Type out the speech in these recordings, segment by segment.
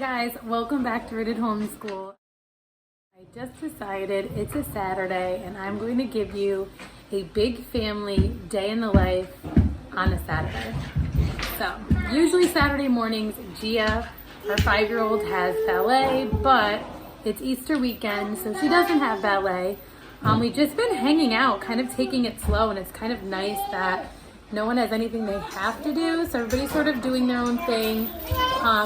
Guys, welcome back to Rooted Homeschool. I just decided it's a Saturday and I'm going to give you a big family day in the life on a Saturday. So, usually Saturday mornings, Gia, our 5-year-old, has ballet, but it's Easter weekend, so she doesn't have ballet. We've just been hanging out, kind of taking it slow, and it's kind of nice that no one has anything they have to do, so everybody's sort of doing their own thing.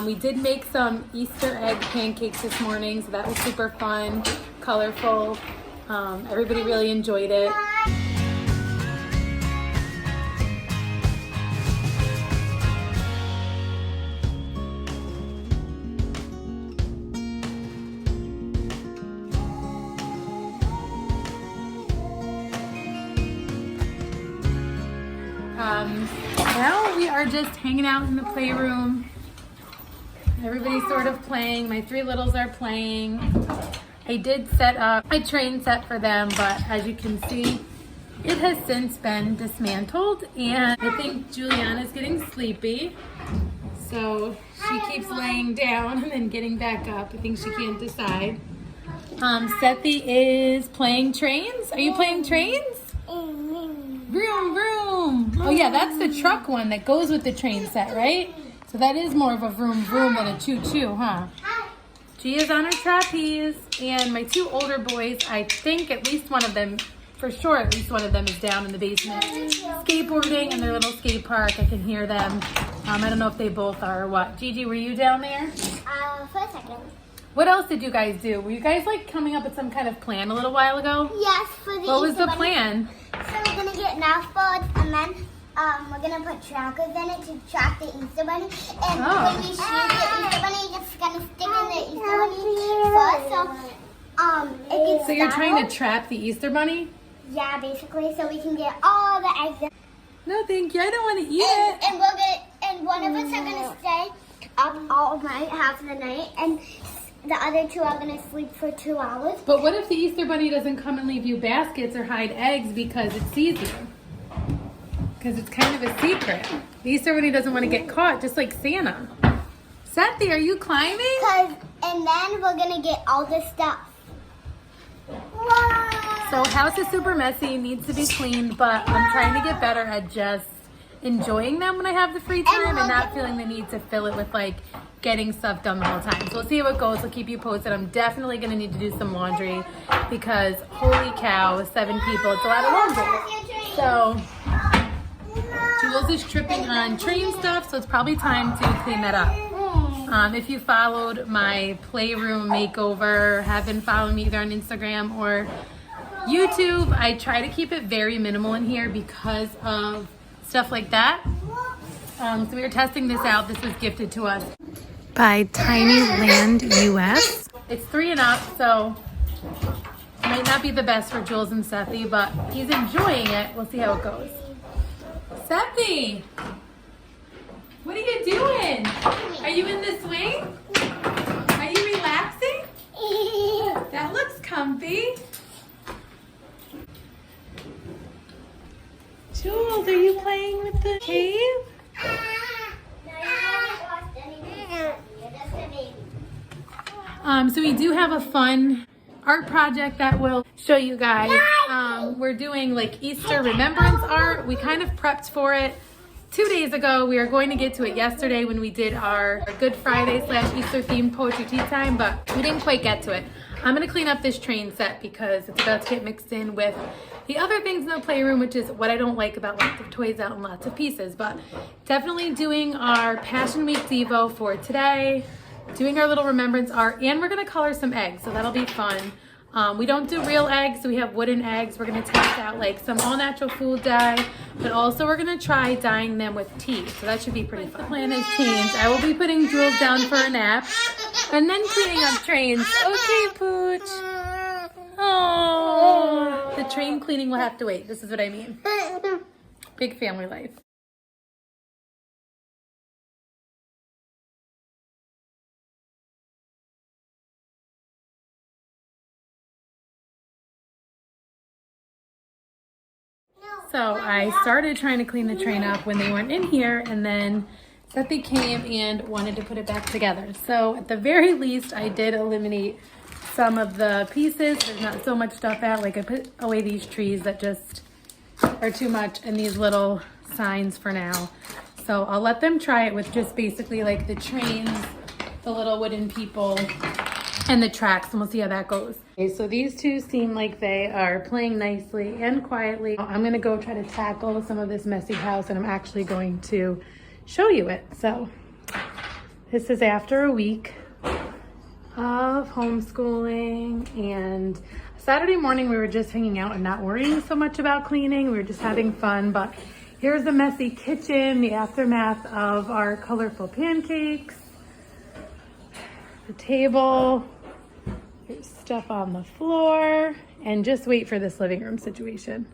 We did make some Easter egg pancakes this morning, so that was super fun, colorful. Everybody really enjoyed it. Now we are just hanging out in the playroom. Everybody's sort of playing. My 3 littles are playing. I did set up a train set for them, but as you can see, it has since been dismantled, and I think Juliana's getting sleepy. So she keeps laying down and then getting back up. I think she can't decide. Sethi is playing trains. Are you playing trains? Vroom, vroom. Oh yeah, that's the truck one that goes with the train set, right? So that is more of a vroom, vroom than a choo-choo, huh? Gia's on her trapeze, and my 2 older boys, I think at least one of them, for sure at least one of them is down in the basement skateboarding in their little skate park. I can hear them. I don't know if they both are or what. Gigi, were you down there? For a second. What else did you guys do? Were you guys like coming up with some kind of plan a little while ago? Yes, for the What was Easter the bunny. plan? So we're gonna get Nerf balls, and then we're gonna put trackers in it to track the Easter bunny. And when we shoot the Easter bunny, it's gonna stick in the Easter bunny first. So it gets So you're trying startled. to trap the Easter bunny? Yeah, basically, so we can get all the eggs. In. No, thank you. I don't want to eat it. And we're gonna, and one of us are gonna stay up all night, half of the night, and the other 2 are gonna sleep for 2 hours. But what if the Easter bunny doesn't come and leave you baskets or hide eggs because it sees you? Because it's kind of a secret. The Easter bunny doesn't want to get caught, just like Santa. Sethi, are you climbing? And then we're gonna get all this stuff. Wow. So house is super messy, needs to be cleaned, but I'm trying to get better at just enjoying them when I have the free time and not feeling the need to fill it with like getting stuff done the whole time. So we'll see how it goes. We'll keep you posted. I'm definitely gonna need to do some laundry because holy cow, 7 people, it's a lot of laundry. So Jules is tripping on train stuff, so it's probably time to clean that up. If you followed my playroom makeover, have been following me either on Instagram or YouTube, I try to keep it very minimal in here because of stuff like that. So we were testing this out. This was gifted to us by Tiny Land US. It's 3 and up, so it might not be the best for Jules and Sethi, but he's enjoying it. We'll see how it goes. Sethi, what are you doing? Are you in the swing? Are you relaxing? That looks comfy. Jules, are you playing with the cave? So we do have a fun art project that we'll show you guys. We're doing like Easter remembrance art. We kind of prepped for it 2 days ago. We were going to get to it yesterday when we did our Good Friday / Easter themed poetry tea time, but we didn't quite get to it. I'm gonna clean up this train set because it's about to get mixed in with the other things in the playroom, which is what I don't like about lots of toys out in lots of pieces. But definitely doing our Passion Week Devo for today, doing our little remembrance art, and we're gonna color some eggs, so that'll be fun. We don't do real eggs, so we have wooden eggs. We're gonna test out like some all natural food dye, but also we're gonna try dyeing them with tea, so that should be pretty fun. The plan has changed. I will be putting Jules down for a nap and then cleaning up trains. Okay, Pooch. Oh, the train cleaning will have to wait. This is what I mean. Big family life. So I started trying to clean the train up when they weren't in here, and then that they came and wanted to put it back together. So at the very least, I did eliminate some of the pieces. There's not so much stuff out. Like I put away these trees that just are too much and these little signs for now. So I'll let them try it with just basically like the trains, the little wooden people, and the tracks, and we'll see how that goes. Okay, so these two seem like they are playing nicely and quietly. I'm gonna go try to tackle some of this messy house, and I'm actually going to show you it. So this is after a week of homeschooling, and Saturday morning we were just hanging out and not worrying so much about cleaning. We were just having fun, but here's the messy kitchen, the aftermath of our colorful pancakes, the table, there's stuff on the floor, and just wait for this living room situation.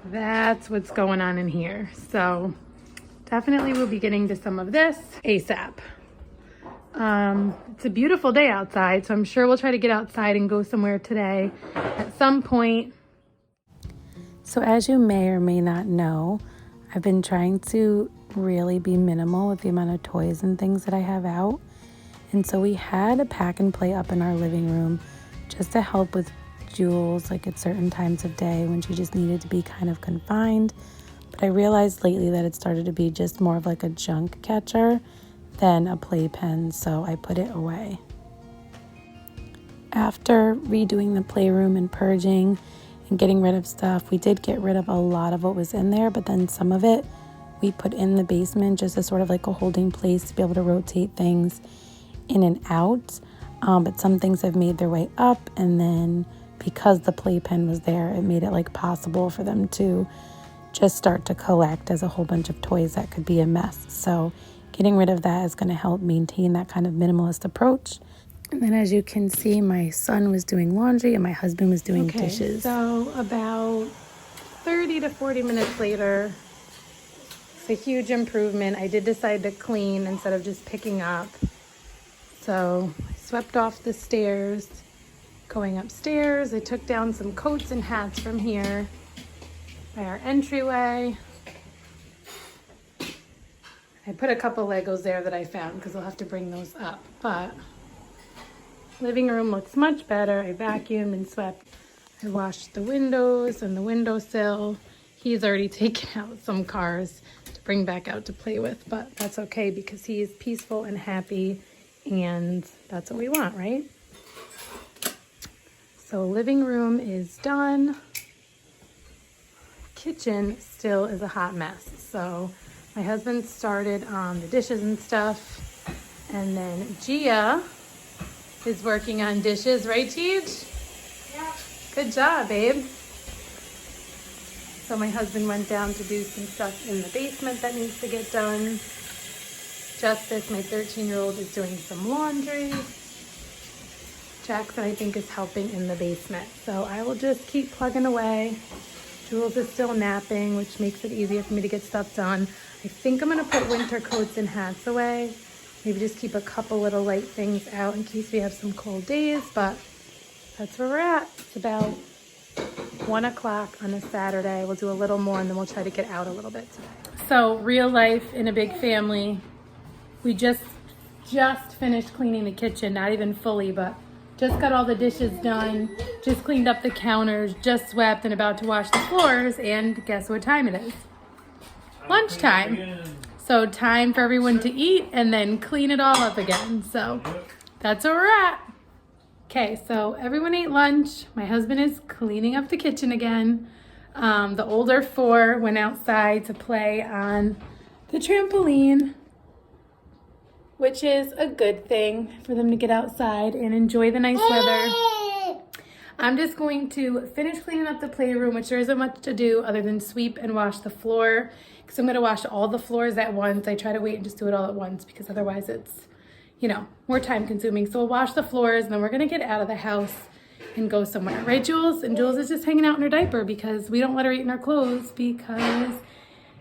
That's what's going on in here. So definitely we'll be getting to some of this ASAP. It's a beautiful day outside, so I'm sure we'll try to get outside and go somewhere today at some point. So as you may or may not know, I've been trying to really be minimal with the amount of toys and things that I have out. And so we had a pack and play up in our living room just to help with Jules, like at certain times of day when she just needed to be kind of confined. But I realized lately that it started to be just more of like a junk catcher than a playpen, so I put it away. After redoing the playroom and purging and getting rid of stuff, we did get rid of a lot of what was in there, but then some of it we put in the basement just as sort of like a holding place to be able to rotate things in and out. But some things have made their way up, and then because the playpen was there, it made it like possible for them to just start to collect as a whole bunch of toys that could be a mess. So getting rid of that is going to help maintain that kind of minimalist approach. And then as you can see, my son was doing laundry and my husband was doing dishes. So about 30 to 40 minutes later, it's a huge improvement. I did decide to clean instead of just picking up. So I swept off the stairs. Going upstairs, I took down some coats and hats from here by our entryway. I put a couple Legos there that I found because I'll have to bring those up. But living room looks much better. I vacuumed and swept. I washed the windows and the windowsill. He's already taken out some cars to bring back out to play with, but that's okay because he's peaceful and happy, and that's what we want, right? So living room is done. Kitchen still is a hot mess. So my husband started on the dishes and stuff, and then Gia is working on dishes, right, Teej? Yeah. Good job, babe. So my husband went down to do some stuff in the basement that needs to get done. Justice, my 13-year-old, is doing some laundry. Jackson, I think, is helping in the basement. So I will just keep plugging away. Jules is still napping, which makes it easier for me to get stuff done. I think I'm gonna put winter coats and hats away. Maybe just keep a couple little light things out in case we have some cold days, but that's where we're at. It's about 1 o'clock on a Saturday. We'll do a little more and then we'll try to get out a little bit today. So real life in a big family. We just finished cleaning the kitchen, not even fully, but just got all the dishes done, just cleaned up the counters, just swept and about to wash the floors, and guess what time it is? Lunchtime. So time for everyone to eat and then clean it all up again. So that's where we're at. Okay, so everyone ate lunch. My husband is cleaning up the kitchen again. The older 4 went outside to play on the trampoline, which is a good thing for them to get outside and enjoy the nice weather. I'm just going to finish cleaning up the playroom, which there isn't much to do other than sweep and wash the floor, because I'm going to wash all the floors at once. I try to wait and just do it all at once because otherwise it's, you know, more time consuming. So we'll wash the floors and then we're going to get out of the house and go somewhere. Right, Jules? And Jules is just hanging out in her diaper because we don't let her eat in our clothes because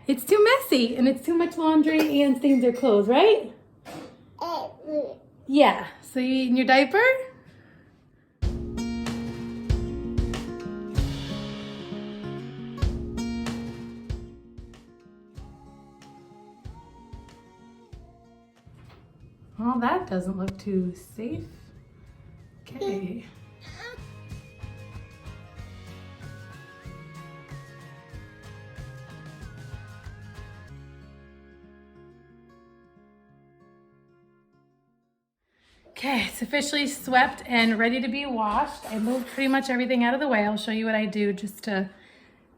it's too messy and it's too much laundry and stains her clothes, right? Yeah. So you eat in your diaper? Well, that doesn't look too safe. Okay. Okay, it's officially swept and ready to be washed. I moved pretty much everything out of the way. I'll show you what I do just to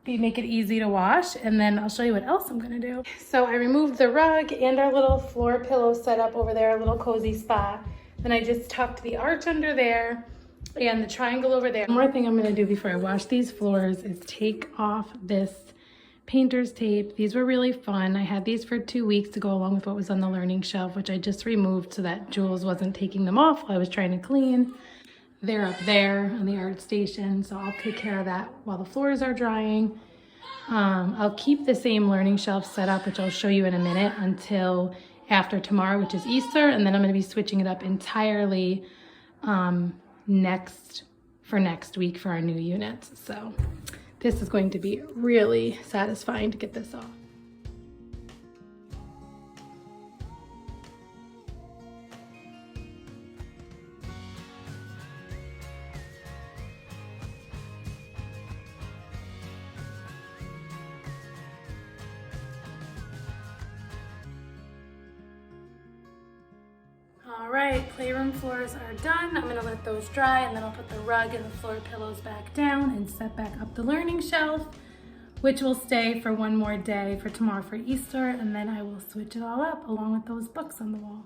make it easy to wash, and then I'll show you what else I'm gonna do. So I removed the rug and our little floor pillow set up over there, a little cozy spot. Then I just tucked the arch under there and the triangle over there. One more thing I'm gonna do before I wash these floors is take off this painter's tape. These were really fun. I had these for 2 weeks to go along with what was on the learning shelf, which I just removed so that Jules wasn't taking them off while I was trying to clean. They're up there on the art station, so I'll take care of that while the floors are drying. I'll keep the same learning shelf set up, which I'll show you in a minute, until after tomorrow, which is Easter, and then I'm going to be switching it up entirely next week for our new units. So this is going to be really satisfying to get this off. All right, playroom floors are done. I'm gonna let those dry, and then I'll put the rug and the floor pillows back down and set back up the learning shelf, which will stay for one more day for tomorrow for Easter, and then I will switch it all up along with those books on the wall.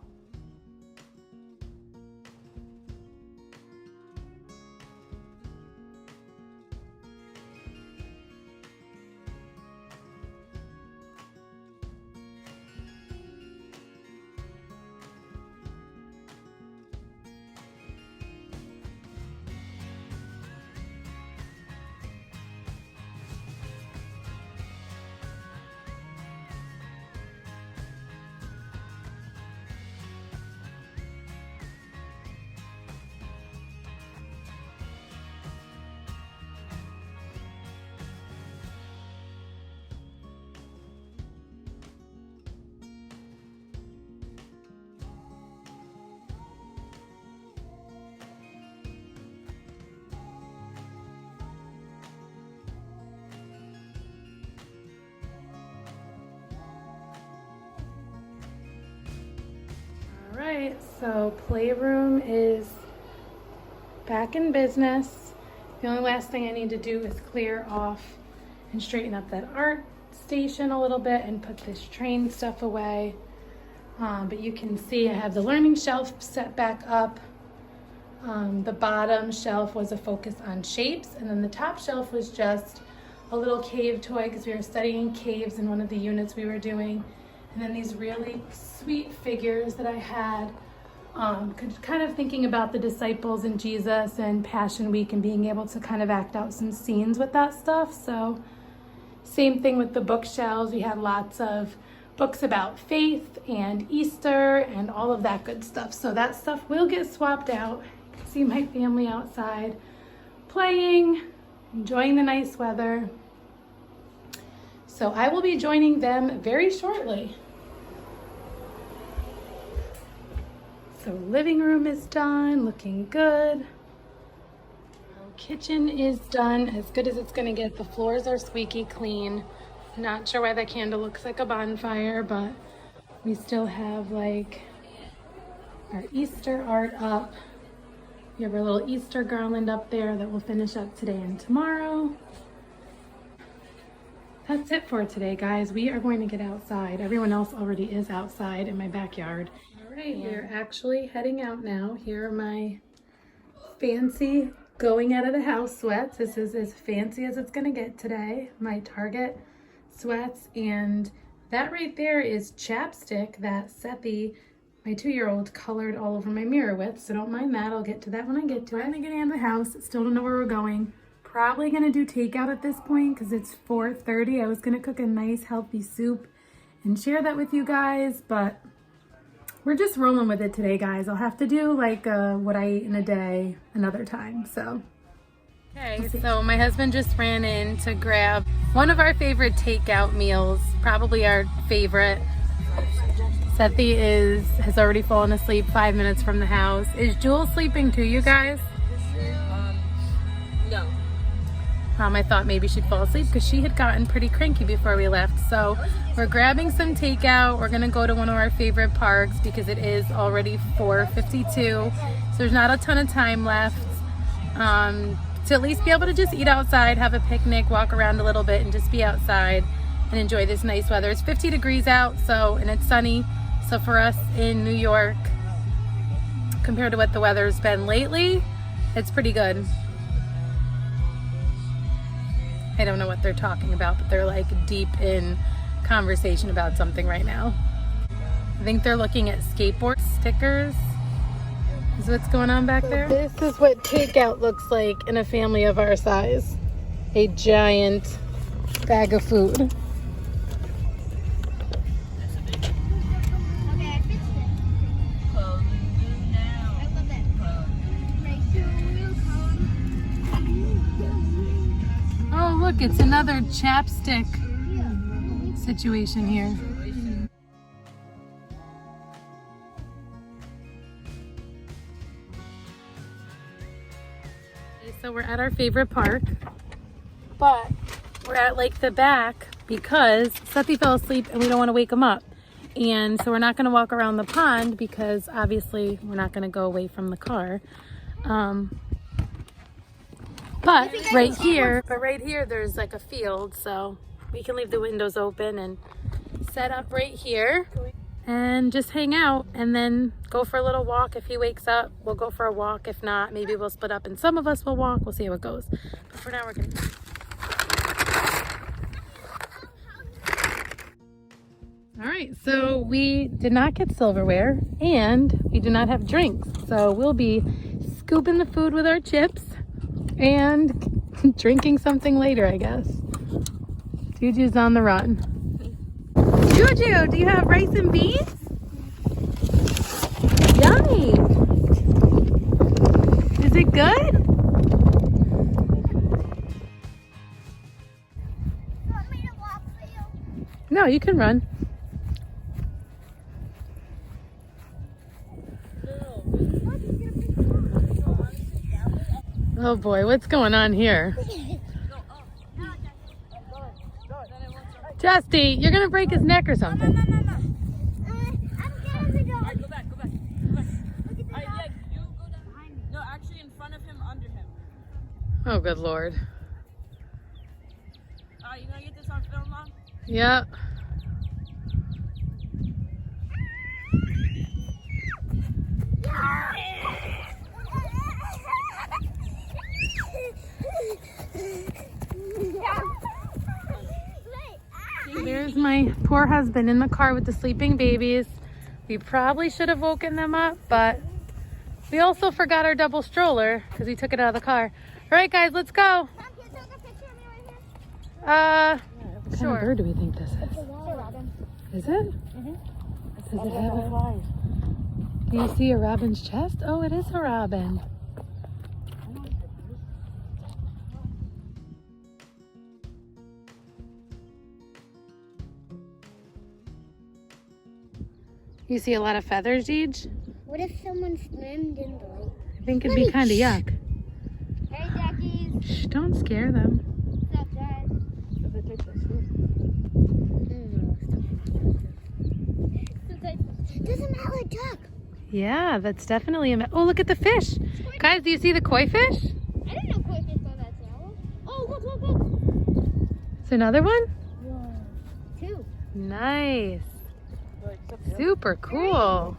All right, so playroom is back in business. The only last thing I need to do is clear off and straighten up that art station a little bit and put this train stuff away. But you can see I have the learning shelf set back up. The bottom shelf was a focus on shapes, and then the top shelf was just a little cave toy because we were studying caves in one of the units we were doing. And then these really sweet figures that I had, kind of thinking about the disciples and Jesus and Passion Week and being able to kind of act out some scenes with that stuff. So same thing with the bookshelves. We had lots of books about faith and Easter and all of that good stuff. So that stuff will get swapped out. You can see my family outside playing, enjoying the nice weather. So I will be joining them very shortly. So living room is done, looking good. Kitchen is done, as good as it's gonna get. The floors are squeaky clean. Not sure why that candle looks like a bonfire, but we still have like our Easter art up. We have our little Easter garland up there that we'll finish up today and tomorrow. That's it for today, guys. We are going to get outside. Everyone else already is outside in my backyard. All right, we're actually heading out now. Here are my fancy going out of the house sweats. This is as fancy as it's gonna get today. My Target sweats, and that right there is chapstick that Sethi, my 2-year-old, colored all over my mirror with, so don't mind that. I'll get to that when I get to it. I'm getting out of the house. Still don't know where we're going. Probably gonna do takeout at this point because it's 4:30. I was gonna cook a nice healthy soup and share that with you guys, but we're just rolling with it today, guys. I'll have to do like what I eat in a day another time, so. Okay, so my husband just ran in to grab one of our favorite takeout meals, probably our favorite. Sethi has already fallen asleep 5 minutes from the house. Is Jewel sleeping too, you guys? No. I thought maybe she'd fall asleep because she had gotten pretty cranky before we left. So we're grabbing some takeout. We're gonna go to one of our favorite parks because it is already 4:52. So there's not a ton of time left to at least be able to just eat outside, have a picnic, walk around a little bit and just be outside and enjoy this nice weather. It's 50 degrees out, and it's sunny. So for us in New York, compared to what the weather's been lately, it's pretty good. I don't know what they're talking about, but they're like deep in conversation about something right now. I think they're looking at skateboard stickers. Is what's going on back there? This is what takeout looks like in a family of our size. A giant bag of food. Oh, look, it's another chapstick situation here. Okay, so we're at our favorite park, but we're at like the back because Sethi fell asleep and we don't want to wake him up. And so we're not going to walk around the pond because obviously we're not going to go away from the car. But right here, there's like a field, so we can leave the windows open and set up right here and just hang out and then go for a little walk. If he wakes up, we'll go for a walk. If not, maybe we'll split up and some of us will walk. We'll see how it goes. But for now, we're gonna... All right, so we did not get silverware and we do not have drinks. So we'll be scooping the food with our chips and drinking something later, I guess. Juju's on the run. Juju, do you have rice and beans? Yummy. Is it good? You want me to walk for you? No, you can run. Oh boy, what's going on here? Justy, you're gonna break his neck or something. I'm scared to go. Alright, go back. Alright, yeah, you go down behind me. No, actually in front of him, under him. Oh, good Lord. You gonna get this on film, Mom? Yeah. There's my poor husband in the car with the sleeping babies. We probably should have woken them up, but we also forgot our double stroller because we took it out of the car. All right, guys, let's go. Mom, can you take a picture of me right here? What kind of bird do we think this is? It's a robin. Is it? Does it have a... Do you see a robin's chest? Oh, it is a robin. You see a lot of feathers, Deej? What if someone swimmed in the lake? I think it'd be kind of yuck. Hey, duckies. Shh, don't scare them. What's up, Dad? There's a mallard duck. Yeah, that's definitely a... Oh, look at the fish. Guys, do you see the koi fish? I didn't know koi fish go that shallow. Oh, look. It's another one? Whoa. Two. Nice. Super cool.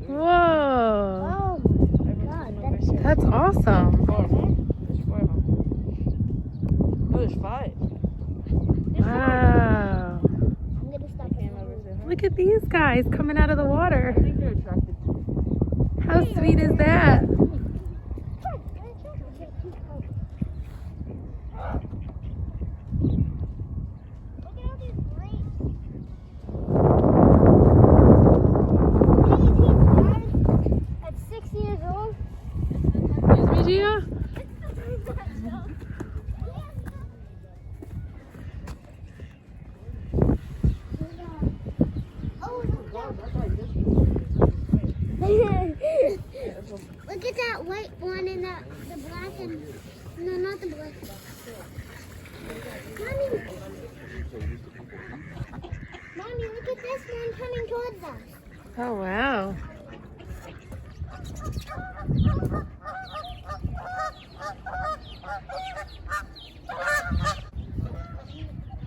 Whoa. Oh my god, That's awesome. No, there's 5. Wow. I'm gonna stop here. Look at these guys coming out of the water. I think they're attracted to How sweet is that? At 6 years old. Excuse me, Gia? that white one and the black and no, not the black. Mommy, look at this one coming towards us. Oh, wow.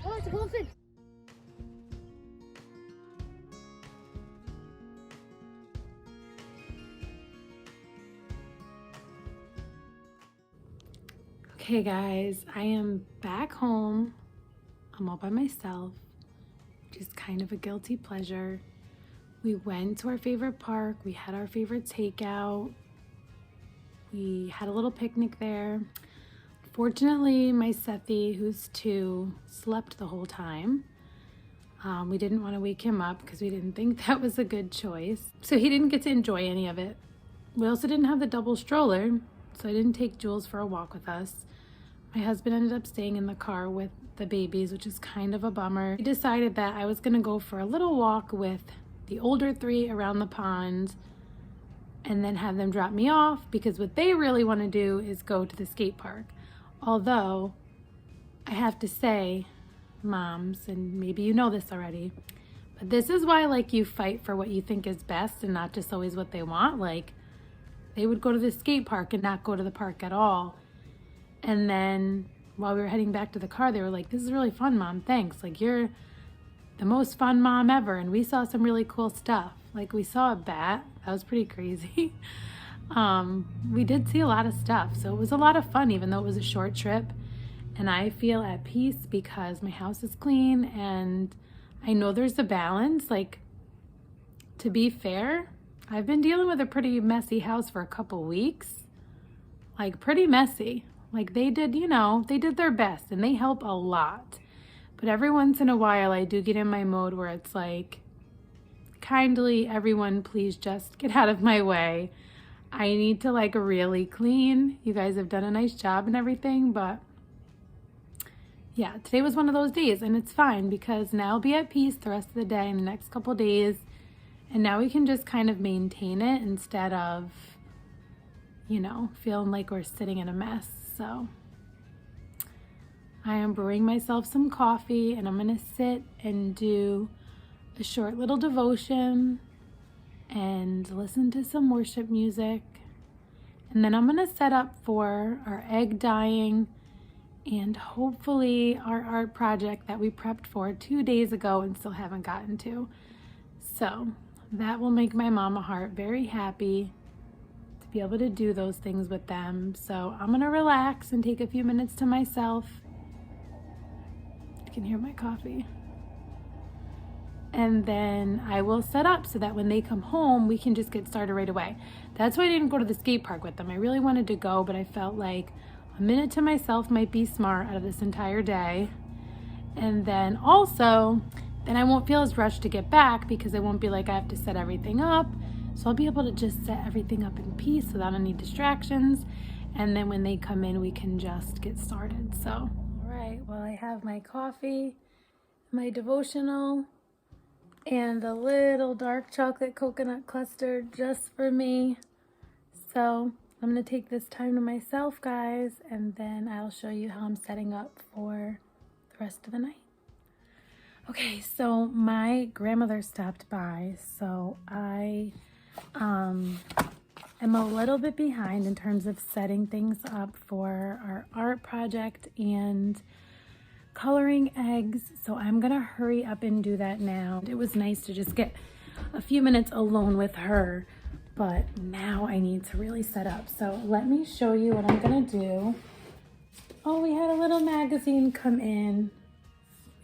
Oh, it's a goldfish. Okay guys, I am back home. I'm all by myself, which is kind of a guilty pleasure. We went to our favorite park. We had our favorite takeout. We had a little picnic there. Fortunately, my Sethi, who's 2, slept the whole time. We didn't want to wake him up because we didn't think that was a good choice. So he didn't get to enjoy any of it. We also didn't have the double stroller, so I didn't take Jules for a walk with us. My husband ended up staying in the car with the babies, which is kind of a bummer. We decided that I was going to go for a little walk with the older 3 around the pond and then have them drop me off, because what they really want to do is go to the skate park. Although, I have to say, moms, and maybe you know this already, but this is why, like, you fight for what you think is best and not just always what they want. Like, they would go to the skate park and not go to the park at all. And then while we were heading back to the car, they were like, this is really fun, Mom, thanks. Like, you're the most fun mom ever. And we saw some really cool stuff. Like, we saw a bat. That was pretty crazy. We did see a lot of stuff. So it was a lot of fun, even though it was a short trip. And I feel at peace because my house is clean and I know there's a balance. Like, to be fair, I've been dealing with a pretty messy house for a couple weeks. Like, pretty messy. Like, they did, you know, they did their best and they help a lot. But every once in a while, I do get in my mode where it's like, kindly, everyone, please just get out of my way. I need to, like, really clean. You guys have done a nice job and everything, but yeah, today was one of those days, and it's fine because now I'll be at peace the rest of the day and the next couple days. And now we can just kind of maintain it instead of, you know, feeling like we're sitting in a mess. So I am brewing myself some coffee and I'm going to sit and do a short little devotion and listen to some worship music. And then I'm going to set up for our egg dyeing and hopefully our art project that we prepped for 2 days ago and still haven't gotten to. So that will make my mama heart very happy to be able to do those things with them. So I'm gonna relax and take a few minutes to myself. You can hear my coffee. And then I will set up so that when they come home, we can just get started right away. That's why I didn't go to the skate park with them. I really wanted to go, but I felt like a minute to myself might be smart out of this entire day. And then also, then I won't feel as rushed to get back because I won't be like I have to set everything up. So I'll be able to just set everything up in peace without any distractions. And then when they come in, we can just get started. So, all right, well, I have my coffee, my devotional, and a little dark chocolate coconut cluster just for me. So I'm going to take this time to myself, guys, and then I'll show you how I'm setting up for the rest of the night. Okay, so my grandmother stopped by, so I am a little bit behind in terms of setting things up for our art project and coloring eggs, so I'm gonna hurry up and do that now. It was nice to just get a few minutes alone with her, but now I need to really set up. So let me show you what I'm gonna do. Oh, we had a little magazine come in.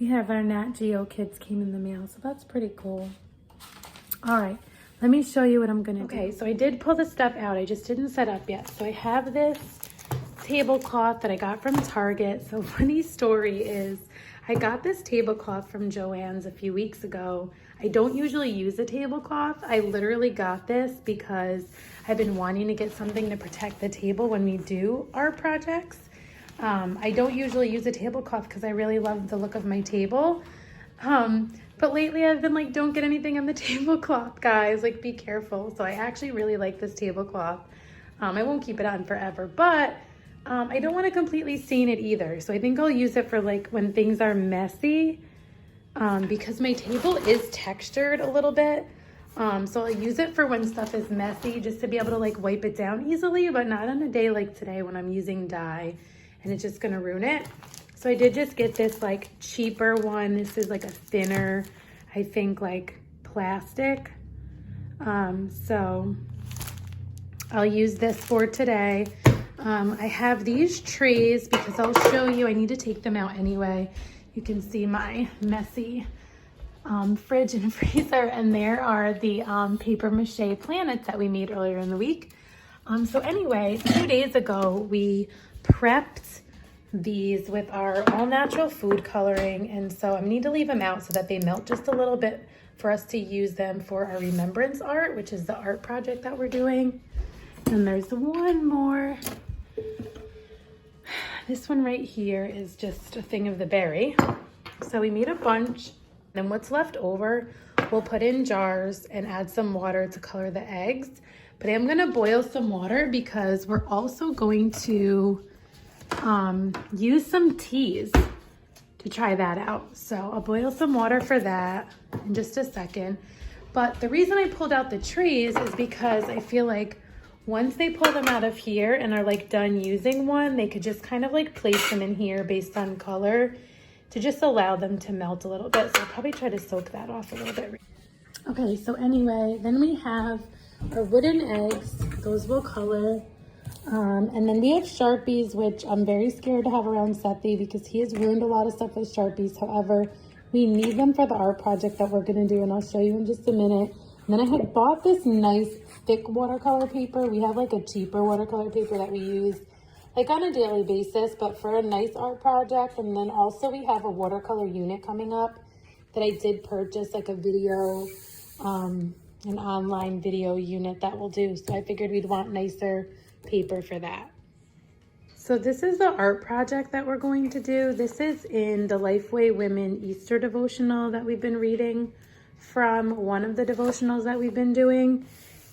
We have our Nat Geo Kids came in the mail, so that's pretty cool. All right, let me show you what I'm gonna do. Okay, so I did pull the stuff out. I just didn't set up yet. So I have this tablecloth that I got from Target. So funny story is I got this tablecloth from Joann's a few weeks ago. I don't usually use a tablecloth. I literally got this because I've been wanting to get something to protect the table when we do art projects. I don't usually use a tablecloth because I really love the look of my table. But lately I've been like, don't get anything on the tablecloth, guys. Like, be careful. So I actually really like this tablecloth. I won't keep it on forever, but I don't want to completely stain it either. So I think I'll use it for like when things are messy, because my table is textured a little bit. So I'll use it for when stuff is messy, just to be able to like wipe it down easily, but not on a day like today when I'm using dye and it's just gonna ruin it. So I did just get this like cheaper one. This is like a thinner, I think, like plastic. So I'll use this for today. I have these trays because I'll show you, I need to take them out anyway. You can see my messy fridge and freezer, and there are the paper mache planets that we made earlier in the week. So anyway, 2 days ago, we prepped these with our all natural food coloring, and so I need to leave them out so that they melt just a little bit for us to use them for our remembrance art, which is the art project that we're doing. And there's one more. This one right here is just a thing of the berry. So we made a bunch. Then what's left over, we'll put in jars and add some water to color the eggs. But I'm gonna boil some water because we're also going to use some teas to try that out. So I'll boil some water for that in just a second. But the reason I pulled out the trays is because I feel like once they pull them out of here and are like done using one, they could just kind of like place them in here based on color to just allow them to melt a little bit. So I'll probably try to soak that off a little bit. Okay, so anyway, then we have our wooden eggs. Those will color. And then we have Sharpies, which I'm very scared to have around Sethi because he has ruined a lot of stuff with Sharpies. However, we need them for the art project that we're gonna do, and I'll show you in just a minute. And then I had bought this nice thick watercolor paper. We have like a cheaper watercolor paper that we use like on a daily basis, but for a nice art project. And then also we have a watercolor unit coming up that I did purchase, like a video, an online video unit that we'll do. So I figured we'd want nicer paper for that. So this is the art project that we're going to do. This is in the Lifeway Women Easter devotional that we've been reading from, one of the devotionals that we've been doing.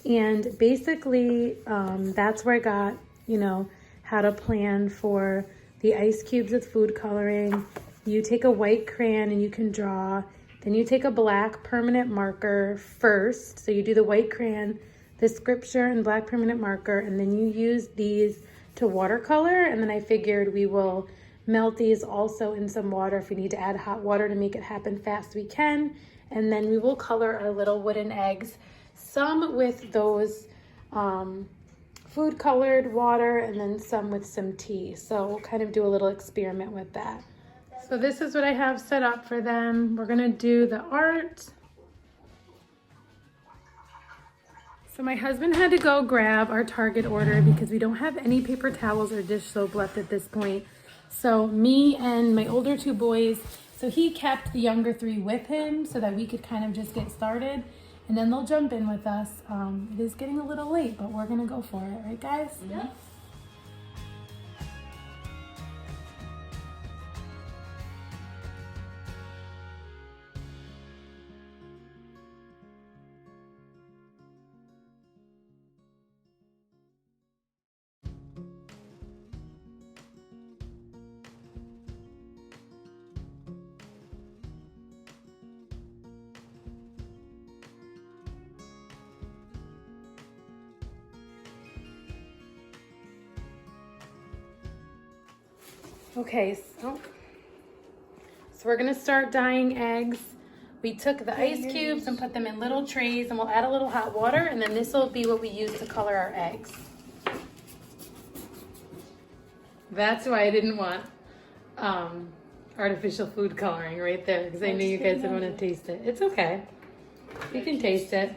And basically, that's where I got, you know, how to plan for the ice cubes with food coloring. You take a white crayon and you can draw. Then you take a black permanent marker first. So you do the white crayon, the scripture, and black permanent marker, and then you use these to watercolor. And then I figured we will melt these also in some water. If we need to add hot water to make it happen fast, we can. And then we will color our little wooden eggs, some with those food colored water and then some with some tea. So we'll kind of do a little experiment with that. So this is what I have set up for them. We're gonna do the art. So my husband had to go grab our Target order because we don't have any paper towels or dish soap left at this point. So me and my older 2 boys, so he kept the younger 3 with him so that we could kind of just get started, and then they'll jump in with us. It is getting a little late, but we're gonna go for it, right guys? Yeah. Okay, so we're gonna start dyeing eggs. We took the ice cubes and put them in little trays, and we'll add a little hot water, and then this will be what we use to color our eggs. That's why I didn't want artificial food coloring right there, because I knew you guys would want to taste it. It's okay. You can taste it.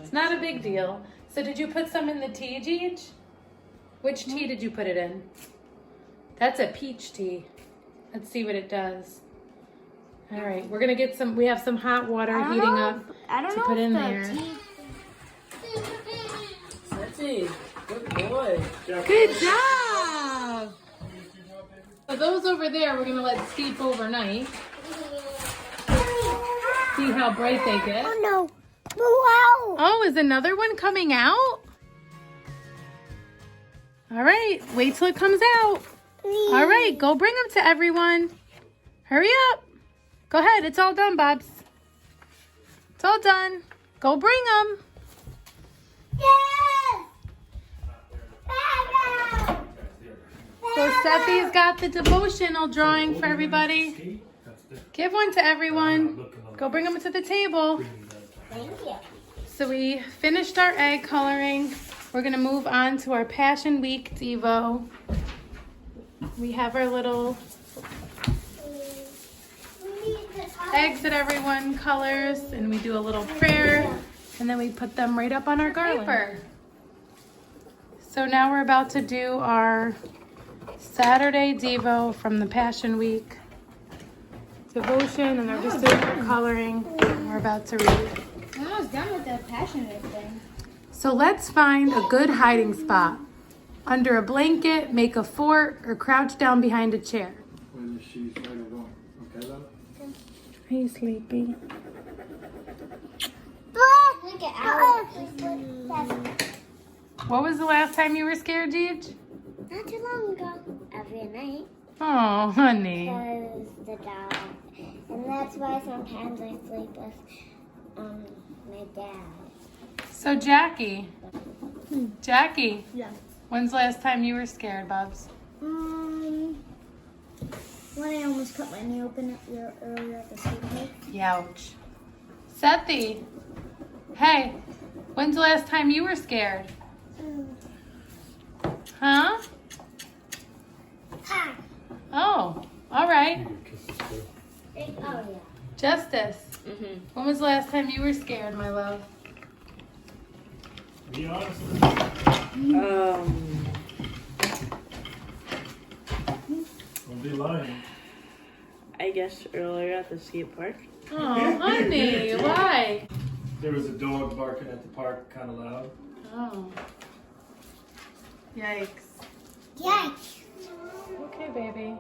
It's not a big deal. So did you put some in the tea, Gigi? Which tea did you put it in? That's a peach tea. Let's see what it does. All right, we're gonna get some, we have some hot water heating up to put in there. Sethi, good boy. Good job! So those over there, we're gonna let steep overnight. See how bright they get. Oh no. Wow. Oh, is another one coming out? All right, wait till it comes out. All right, go bring them to everyone. Hurry up. Go ahead, it's all done, Bobs. It's all done. Go bring them. Yes! So Steffi's got the devotional drawing for everybody. Give one to everyone. Go bring them to the table. Thank you. So we finished our egg coloring. We're gonna move on to our Passion Week Devo. We have our little eggs that everyone colors, and we do a little prayer, and then we put them right up on our garland. So now we're about to do our Saturday Devo from the Passion Week devotion, and they're just doing their coloring. We're about to read. I'm almost done with the passion thing. So let's find a good hiding spot. Under a blanket, make a fort, or crouch down behind a chair. When she's ready to go. Okay, love? Are you sleepy? Look at Alex. What was the last time you were scared, Deej? Not too long ago. Every night. Oh, honey. Because the dog. And that's why sometimes I sleep with my dad. So Jackie. Jackie. Yeah. When's the last time you were scared, Bubs? When I almost cut my knee open earlier at the skate park. Youch. Sethi. Hey, when's the last time you were scared? Huh? Hi. Oh, all right. Oh, yeah. Justice. When was the last time you were scared, my love? Be honest. Don't be lying. I guess earlier at the skate park. Oh, honey, why? There was a dog barking at the park kind of loud. Oh. Yikes. Yes. Okay, baby.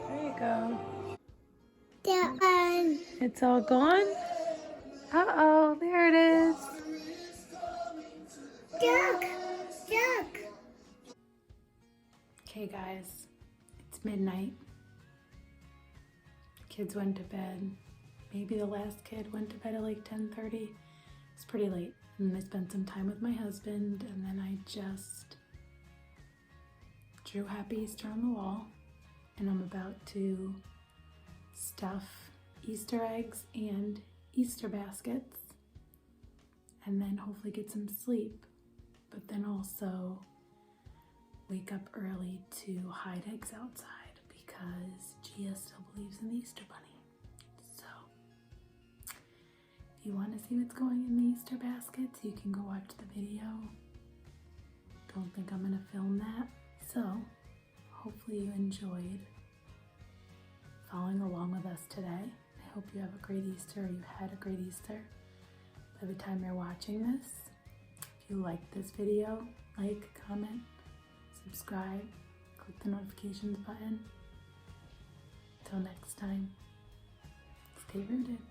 There you go. It's all gone? Uh-oh, there it is. Duck. Okay, guys. It's midnight. Kids went to bed. Maybe the last kid went to bed at like 10:30. It's pretty late. And then I spent some time with my husband, and then I just drew Happy Easter on the wall. And I'm about to stuff Easter eggs and Easter baskets, and then hopefully get some sleep, but then also wake up early to hide eggs outside because Gia still believes in the Easter Bunny. So if you want to see what's going in the Easter baskets, you can go watch the video. Don't think I'm gonna film that. So hopefully you enjoyed following along with us today. I hope you have a great Easter, or you had a great Easter by the time you're watching this. If you liked this video, like, comment, subscribe, click the notifications button. Until next time, stay rooted.